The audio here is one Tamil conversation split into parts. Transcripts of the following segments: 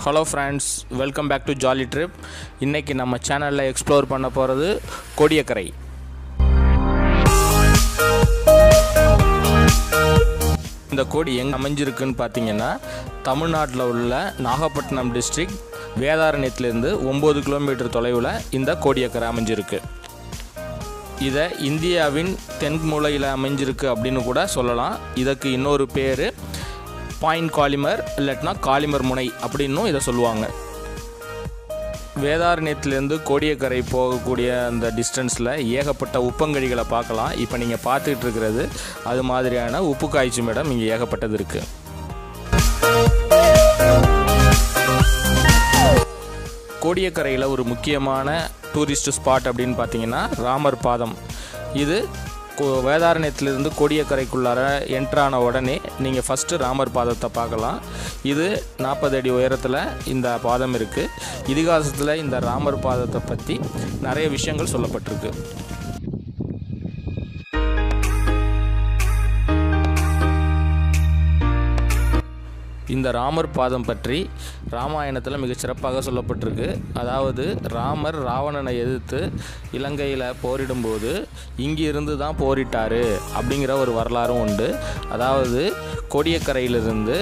Hello friends, welcome back to jolly trip. இன்றைக்கி நம்ம சேனலில் எக்ஸ்ப்ளோர் பண்ண போகிறது கோடியக்கரை. இந்த கோடி எங்கே அமைஞ்சிருக்குன்னு பார்த்தீங்கன்னா, தமிழ்நாட்டில் உள்ள நாகப்பட்டினம் டிஸ்ட்ரிக்ட் வேதாரண்யத்திலேருந்து 9 கிலோமீட்டர் தொலைவில் இந்த கோடியக்கரை அமைஞ்சிருக்கு. இதை இந்தியாவின் தென் மூலையில் அமைஞ்சிருக்கு அப்படின்னு கூட சொல்லலாம். இதற்கு இன்னொரு பேர் பாயிண்ட் காலிமர், இல்லாட்டினா காலிமர் முனை அப்படின்னும் இதை சொல்லுவாங்க. வேதாரண்யத்திலேருந்து கோடியக்கரை போகக்கூடிய அந்த டிஸ்டன்ஸில் ஏகப்பட்ட உப்பங்கழிகளை பார்க்கலாம். இப்போ நீங்கள் பார்த்துக்கிட்டு இருக்கிறது அது மாதிரியான உப்பு காய்ச்சும் இடம் இங்கே ஏகப்பட்டது இருக்குது. கோடியக்கரையில் ஒரு முக்கியமான டூரிஸ்ட் ஸ்பாட் அப்படின்னு பார்த்தீங்கன்னா ராமர் பாதம். இது வேதாரண்யத்திலிருந்து கோடியக்கரைக்குள்ளார என்ட்ரான உடனே நீங்கள் ஃபஸ்ட்டு ராமர் பாதத்தை பார்க்கலாம். இது 40 அடி உயரத்தில் இந்த பாதம் இருக்குது. இதிகாசத்தில் இந்த ராமர் பாதத்தை பற்றி நிறைய விஷயங்கள் சொல்லப்பட்டிருக்கு. இந்த ராமர் பாதம் பற்றி ராமாயணத்தில் மிகச்சிறப்பாக சொல்லப்பட்டிருக்கு. அதாவது ராமர் ராவணனை எதிர்த்து இலங்கையில் போரிடும்போது இங்கிருந்து தான் போரிட்டார் அப்படிங்கிற ஒரு வரலாறும் உண்டு. அதாவது கோடியக்கரையிலிருந்து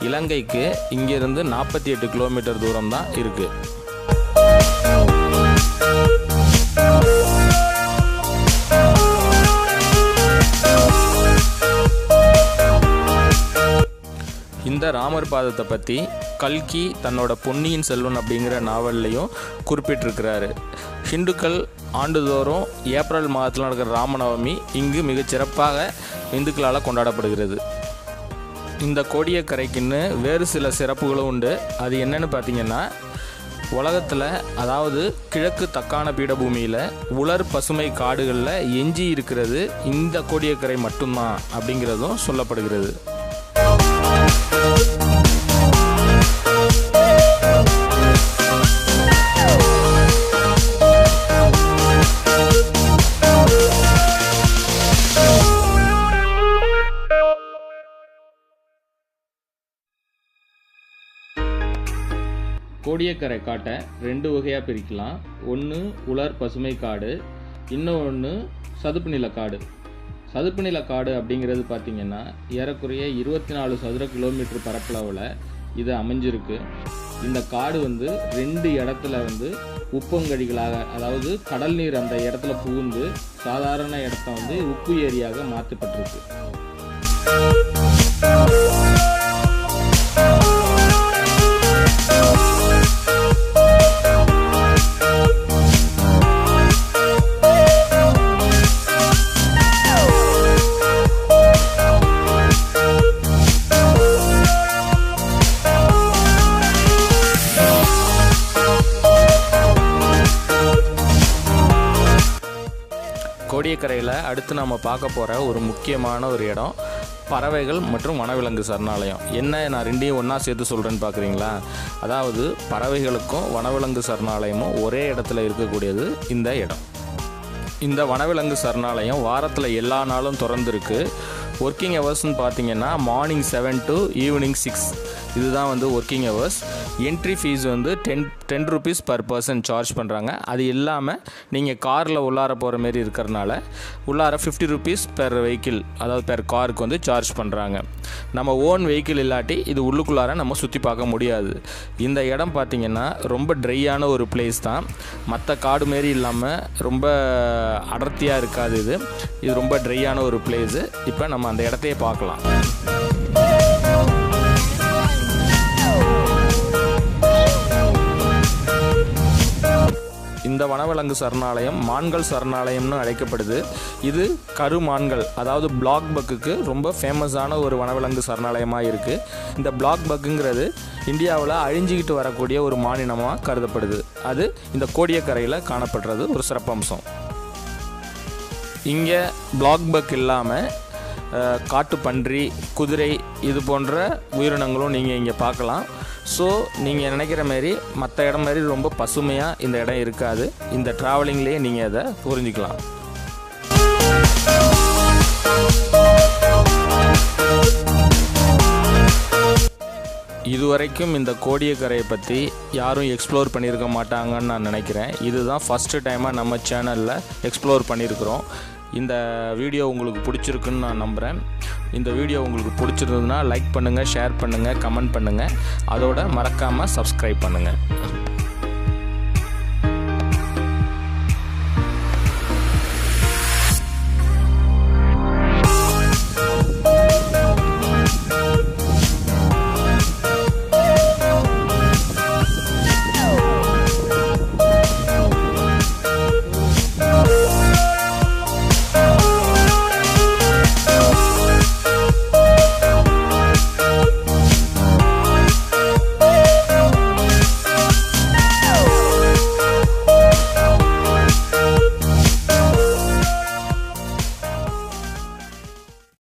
இலங்கைக்கு இங்கிருந்து 48 கிலோமீட்டர் தூரம் தான் இருக்குது. இந்த ராமர் பாதத்தை பற்றி கல்கி தன்னோட பொன்னியின் செல்வன் அப்படிங்கிற நாவல்லையும் குறிப்பிட்டிருக்கிறாரு. ஹிந்துக்கள் ஆண்டுதோறும் ஏப்ரல் மாதத்தில் நடக்கிற ராமநவமி இங்கு மிகச்சிறப்பாக இந்துக்களால் கொண்டாடப்படுகிறது. இந்த கோடியக்கரைக்குன்னு வேறு சில சிறப்புகளும் உண்டு. அது என்னன்னு பார்த்தீங்கன்னா, உலகத்தில் அதாவது கிழக்கு தக்கான பீடபூமியில் உலர் பசுமை காடுகளில் எஞ்சி இருக்கிறது இந்த கோடியக்கரை மட்டும்தான் அப்படிங்கிறதும் சொல்லப்படுகிறது. கோடியக்கரை காட்டை 2 வகையாக பிரிக்கலாம். ஒன்று உலர் பசுமை காடு, இன்னொன்று சதுப்பு நிலக்காடு. சதுப்பு நிலக்காடு அப்படிங்கிறது பார்த்திங்கன்னா ஏறக்குறைய 24 சதுர கிலோமீட்டர் பரப்பளவில் இது அமைஞ்சிருக்கு. இந்த காடு 2 இடத்துல உப்பங்கழிகளாக, அதாவது கடல் நீர் அந்த இடத்துல புகுந்து சாதாரண இடத்த உப்பு ஏரியாக மாற்றப்பட்டிருக்கு. கோடியக்கரையில் அடுத்து நம்ம பார்க்க போகிற ஒரு முக்கியமான ஒரு இடம் பறவைகள் மற்றும் வனவிலங்கு சரணாலயம். என்ன நான் 2ஐயும் ஒன்றா சேர்த்து சொல்கிறேன்னு பார்க்குறீங்களா? அதாவது பறவைகளுக்கும் வனவிலங்கு சரணாலயமும் ஒரே இடத்துல இருக்கக்கூடியது இந்த இடம். இந்த வனவிலங்கு சரணாலயம் வாரத்தில் எல்லா நாளும் திறந்துருக்கு. ஒர்க்கிங் ஹவர்ஸ்ன்னு பார்த்தீங்கன்னா மார்னிங் 7 to ஈவினிங் 6 இதுதான் working hours. Entry fees 10 rupees per person charge பண்ணுறாங்க. அது இல்லாமல் நீங்கள் காரில் உள்ளார போகிற மாரி இருக்கிறனால உள்ளார 50 rupees per வெஹிக்கிள், அதாவது பெர் காருக்கு சார்ஜ் பண்ணுறாங்க. நம்ம ஓன் வெஹிக்கிள் இல்லாட்டி இது உள்ளுக்குள்ளார நம்ம சுற்றி பார்க்க முடியாது. இந்த இடம் பார்த்திங்கன்னா ரொம்ப ட்ரையான ஒரு பிளேஸ் தான். மற்ற காடு மாரி இல்லாமல் ரொம்ப அடர்த்தியாக இருக்காது. இது ரொம்ப ட்ரையான ஒரு பிளேஸு. இப்போ நம்ம அந்த இடத்தையே பார்க்கலாம். இந்த வனவிலங்கு சரணாலயம் மான்கள் சரணாலயம்னு அழைக்கப்படுது. இது கருமான்கள், அதாவது பிளாக் பக்குக்கு ரொம்ப ஃபேமஸான ஒரு வனவிலங்கு சரணாலயமாக இருக்குது. இந்த பிளாக் பக்குங்கிறது இந்தியாவில் அழிஞ்சிக்கிட்டு வரக்கூடிய ஒரு மானினமாக கருதப்படுது. அது இந்த கோடியக்கரையில் காணப்படுறது ஒரு சிறப்பம்சம். இங்கே பிளாக் பக் இல்லாமல் காட்டு பன்றி, குதிரை இது போன்ற உயிரினங்களும் நீங்கள் இங்கே பார்க்கலாம். ஸோ நீங்கள் நினைக்கிற மாரி மற்ற இடம் மாதிரி ரொம்ப பசுமையாக இந்த இடம் இருக்காது. இந்த ட்ராவலிங்லேயே நீங்கள் அதை புரிஞ்சிக்கலாம். இதுவரைக்கும் இந்த கோடியக்கரையை பற்றி யாரும் எக்ஸ்ப்ளோர் பண்ணியிருக்க மாட்டாங்கன்னு நான் நினைக்கிறேன். இதுதான் ஃபஸ்ட்டு டைமாக நம்ம சேனலில் எக்ஸ்ப்ளோர் பண்ணியிருக்கிறோம். இந்த வீடியோ உங்களுக்கு பிடிச்சிருக்குன்னு நான் நம்புகிறேன். இந்த வீடியோ உங்களுக்கு பிடிச்சிருந்ததுன்னா லைக் பண்ணுங்கள், ஷேர் பண்ணுங்கள், கமெண்ட் பண்ணுங்கள். அதோட மறக்காமல் சப்ஸ்கிரைப் பண்ணுங்கள்.